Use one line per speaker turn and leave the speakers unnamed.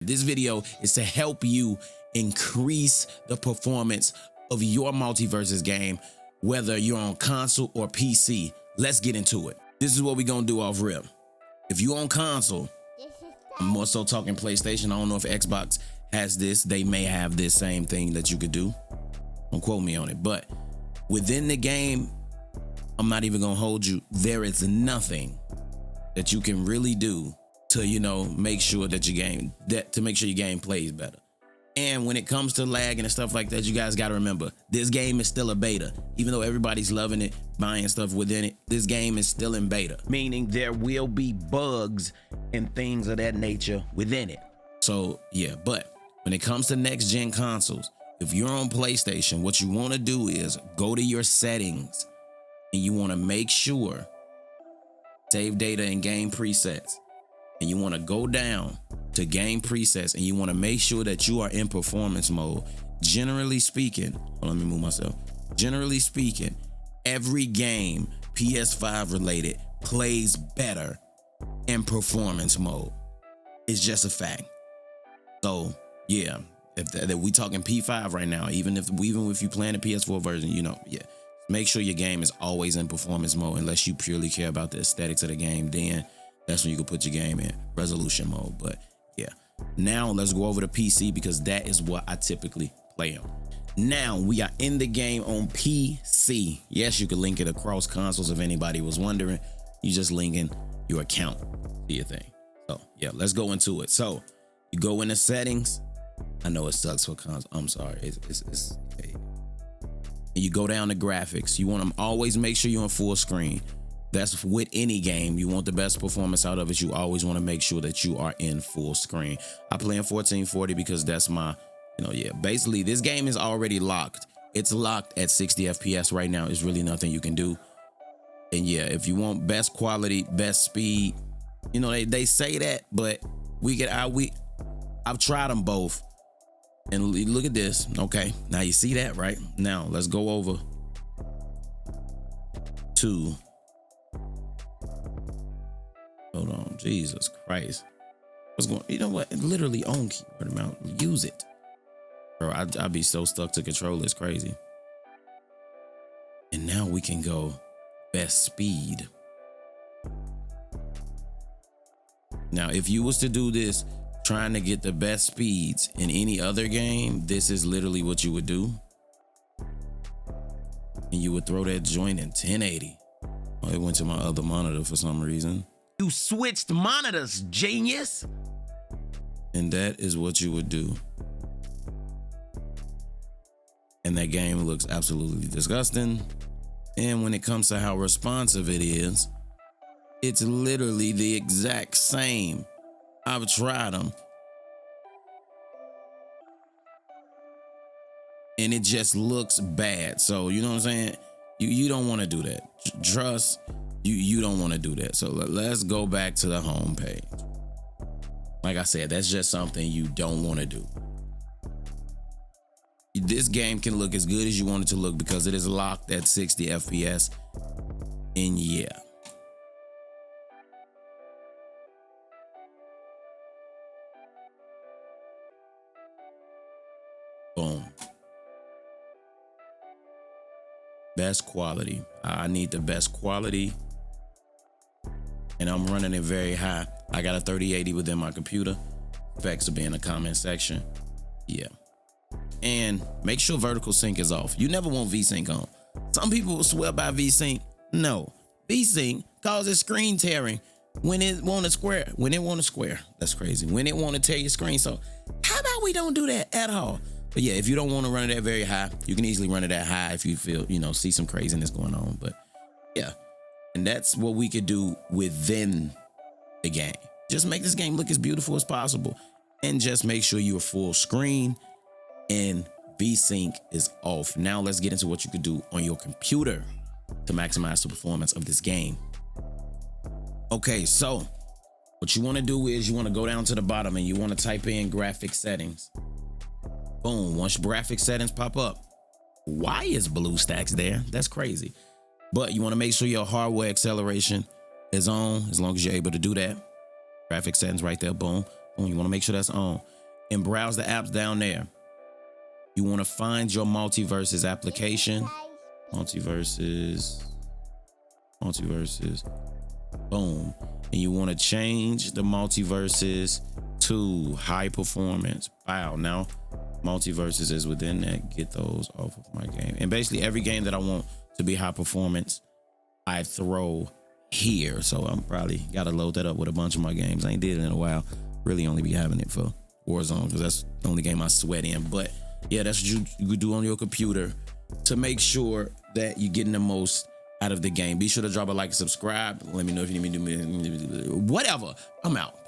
This video is to help you increase the performance of your Multiversus game, whether you're on console or PC. Let's get into it. This is what we're gonna do off rip. If you're on console, I'm more so talking PlayStation. I don't know if Xbox has this. They may have this same thing that you could do. Don't quote me on it. But within the game, I'm not even gonna hold you. There is nothing that you can really do to, make sure that your game plays better. And when it comes to lag and stuff like that, you guys got to remember, this game is still a beta. Even though everybody's loving it, buying stuff within it, this game is still in beta, meaning there will be bugs and things of that nature within it. So yeah, but when it comes to next gen consoles, if you're on PlayStation, what you want to do is go to your settings and you want to make sure save data and game presets. And you want to go down to game presets and you want to make sure that you are in performance mode. Generally speaking, let me move myself. Generally speaking, every game PS5 related plays better in performance mode. It's just a fact. So yeah, if we talking P5 right now, even if you playing the PS4 version, yeah, make sure your game is always in performance mode unless you purely care about the aesthetics of the game. Then that's when you can put your game in resolution mode. But yeah, now let's go over to PC because that is what I typically play on. Now we are in the game on PC. Yes, you can link it across consoles if anybody was wondering. You just linking your account to your thing. So yeah, let's go into it. So you go into settings. I know it sucks for console. I'm sorry. It's okay. And you go down to graphics. You want to always make sure you're on full screen. That's with any game. You want the best performance out of it. You always want to make sure that you are in full screen. I play in 1440 because that's my, yeah, basically this game is already locked. It's locked at 60 FPS right now. There's really nothing you can do. And yeah, if you want best quality, best speed, they say that, but I've tried them both. And look at this. Okay, now you see that, right? Now let's go over to, hold on, Jesus Christ. What's going, you know what? Literally on keyboard amount, use it. Bro, I'd be so stuck to control, it's crazy. And now we can go best speed. Now, if you was to do this, trying to get the best speeds in any other game, this is literally what you would do. And you would throw that joint in 1080. Oh, it went to my other monitor for some reason. You switched monitors, genius. And that is what you would do. And that game looks absolutely disgusting. And when it comes to how responsive it is, it's literally the exact same. I've tried them. And it just looks bad. So, you know what I'm saying? You don't want to do that. Trust, you don't want to do that. So let's go back to the home page. Like I said, that's just something you don't want to do. This game can look as good as you want it to look because it is locked at 60 FPS. And yeah. Boom. Best quality. I need the best quality. And I'm running it very high. I got a 3080 within my computer. Specs will be in the comment section. Yeah. And make sure vertical sync is off. You never want VSync on. Some people will swear by VSync. No. VSync causes screen tearing when it want to square. That's crazy. When it want to tear your screen. So how about we don't do that at all? But yeah, if you don't want to run it at very high, you can easily run it at high if you feel, see some craziness going on. But yeah, and that's what we could do within the game. Just make this game look as beautiful as possible and just make sure you're full screen and VSync is off. Now let's get into what you could do on your computer to maximize the performance of this game. Okay, so what you want to do is you want to go down to the bottom and you want to type in graphic settings. Boom. Once your graphic settings pop up, why is BlueStacks there? That's crazy. But you want to make sure your hardware acceleration is on as long as you're able to do that. Graphic settings right there. Boom. You want to make sure that's on. And browse the apps down there. You want to find your Multiversus application. Multiversus. Boom. And you want to change the Multiversus to high performance. Wow. Now Multiversus is within that. Get those off of my game. And basically every game that I want to be high performance, I throw here. So I'm probably got to load that up with a bunch of my games. I ain't did it in a while. Really only be having it for Warzone because that's the only game I sweat in. But yeah, that's what you could do on your computer to make sure that you're getting the most out of the game. Be sure to drop a like and subscribe. Let me know if you need me to do whatever. I'm out.